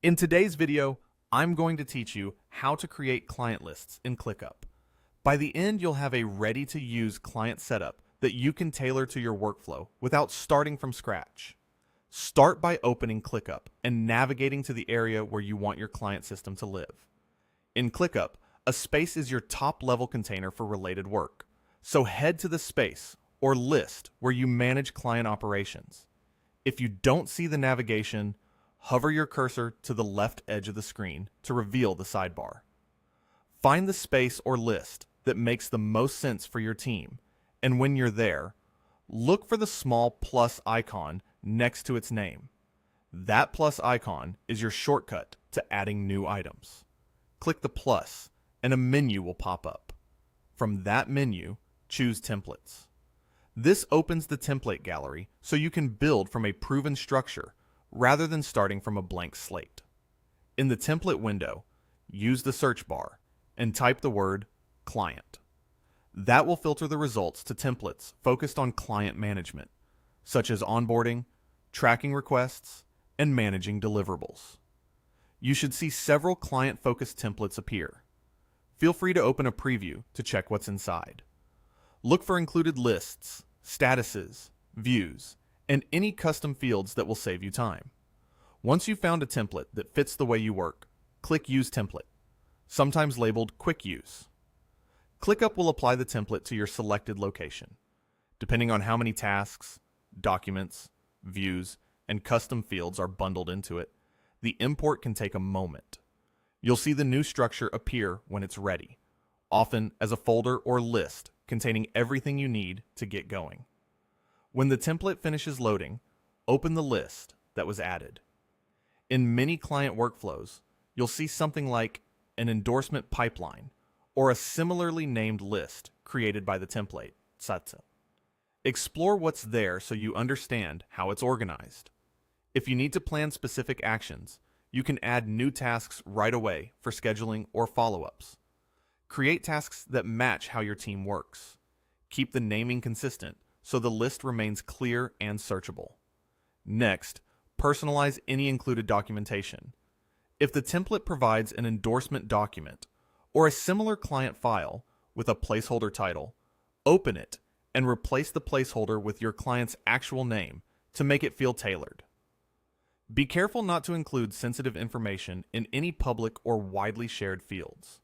In today's video, I'm going to teach you how to create client lists in ClickUp. By the end, you'll have a ready-to-use client setup that you can tailor to your workflow without starting from scratch. Start by opening ClickUp and navigating to the area where you want your client system to live. In ClickUp, a space is your top-level container for related work. So head to the space or list where you manage client operations. If you don't see the navigation, hover your cursor to the left edge of the screen to reveal the sidebar. Find the space or list that makes the most sense for your team, and when you're there, look for the small plus icon next to its name. That plus icon is your shortcut to adding new items. Click the plus, and a menu will pop up. From that menu, choose Templates. This opens the template gallery so you can build from a proven structure rather than starting from a blank slate. In the template window, use the search bar and type the word client. That will filter the results to templates focused on client management, such as onboarding, tracking requests, and managing deliverables. You should see several client-focused templates appear. Feel free to open a preview to check what's inside. Look for included lists, statuses, views, and any custom fields that will save you time. Once you've found a template that fits the way you work, click Use Template, sometimes labeled Quick Use. ClickUp will apply the template to your selected location. Depending on how many tasks, documents, views, and custom fields are bundled into it, the import can take a moment. You'll see the new structure appear when it's ready, often as a folder or list containing everything you need to get going. When the template finishes loading, open the list that was added. In many client workflows, you'll see something like an endorsement pipeline or a similarly named list created by the template, satsa. Explore what's there so you understand how it's organized. If you need to plan specific actions, you can add new tasks right away for scheduling or follow-ups. Create tasks that match how your team works. Keep the naming consistent so the list remains clear and searchable. Next, personalize any included documentation. If the template provides an endorsement document or a similar client file with a placeholder title, open it and replace the placeholder with your client's actual name to make it feel tailored. Be careful not to include sensitive information in any public or widely shared fields.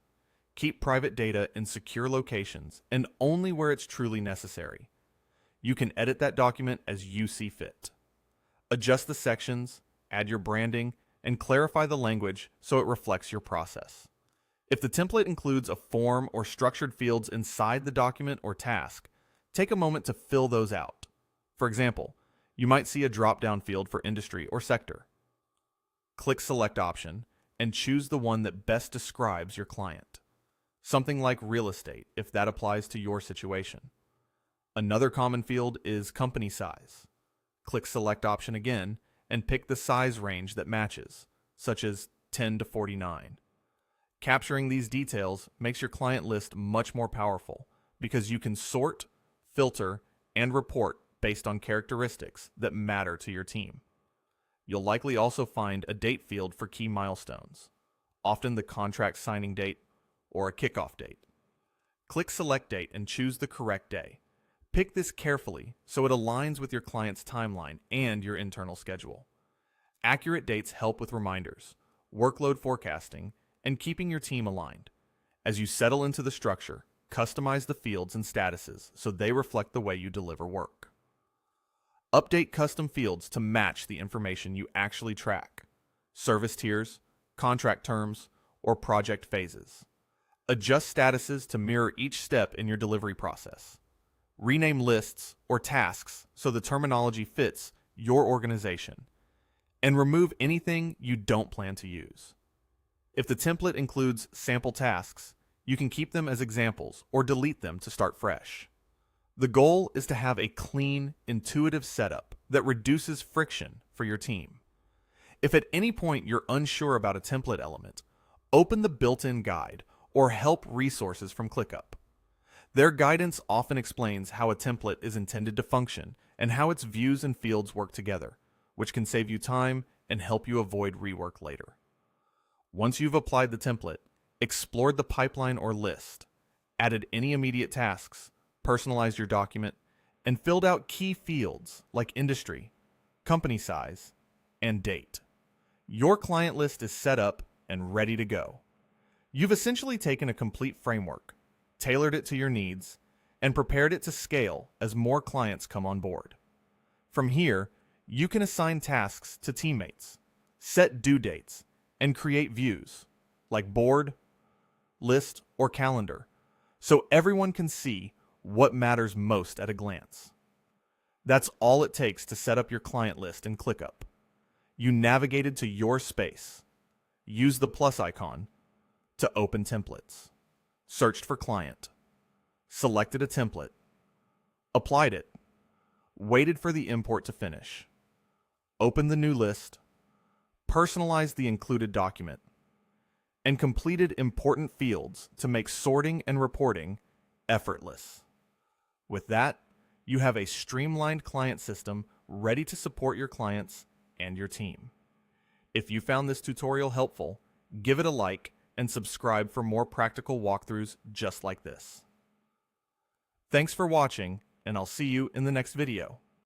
Keep private data in secure locations and only where it's truly necessary. You can edit that document as you see fit. Adjust the sections, add your branding, and clarify the language so it reflects your process. If the template includes a form or structured fields inside the document or task, take a moment to fill those out. For example, you might see a drop-down field for industry or sector. Click Select option and choose the one that best describes your client. Something like real estate, if that applies to your situation. Another common field is company size. Click Select option again and pick the size range that matches, such as 10 to 49. Capturing these details makes your client list much more powerful because you can sort, filter, and report based on characteristics that matter to your team. You'll likely also find a date field for key milestones, often the contract signing date or a kickoff date. Click Select Date and choose the correct day. Pick this carefully so it aligns with your client's timeline and your internal schedule. Accurate dates help with reminders, workload forecasting, and keeping your team aligned. As you settle into the structure, customize the fields and statuses so they reflect the way you deliver work. Update custom fields to match the information you actually track: service tiers, contract terms, or project phases. Adjust statuses to mirror each step in your delivery process. Rename lists or tasks so the terminology fits your organization. And remove anything you don't plan to use. If the template includes sample tasks, you can keep them as examples or delete them to start fresh. The goal is to have a clean, intuitive setup that reduces friction for your team. If at any point you're unsure about a template element, open the built-in guide or help resources from ClickUp. Their guidance often explains how a template is intended to function and how its views and fields work together, which can save you time and help you avoid rework later. Once you've applied the template, explored the pipeline or list, added any immediate tasks, personalized your document, and filled out key fields like industry, company size, and date, your client list is set up and ready to go. You've essentially taken a complete framework, tailored it to your needs, and prepared it to scale as more clients come on board. From here, you can assign tasks to teammates, set due dates, and create views like board, list, or calendar, so everyone can see what matters most at a glance. That's all it takes to set up your client list in ClickUp. You navigated to your space, used the plus icon to open templates, searched for client, selected a template, applied it, waited for the import to finish, opened the new list, personalized the included document, and completed important fields to make sorting and reporting effortless. With that, you have a streamlined client system ready to support your clients and your team. If you found this tutorial helpful, give it a like and subscribe for more practical walkthroughs just like this. Thanks for watching, and I'll see you in the next video.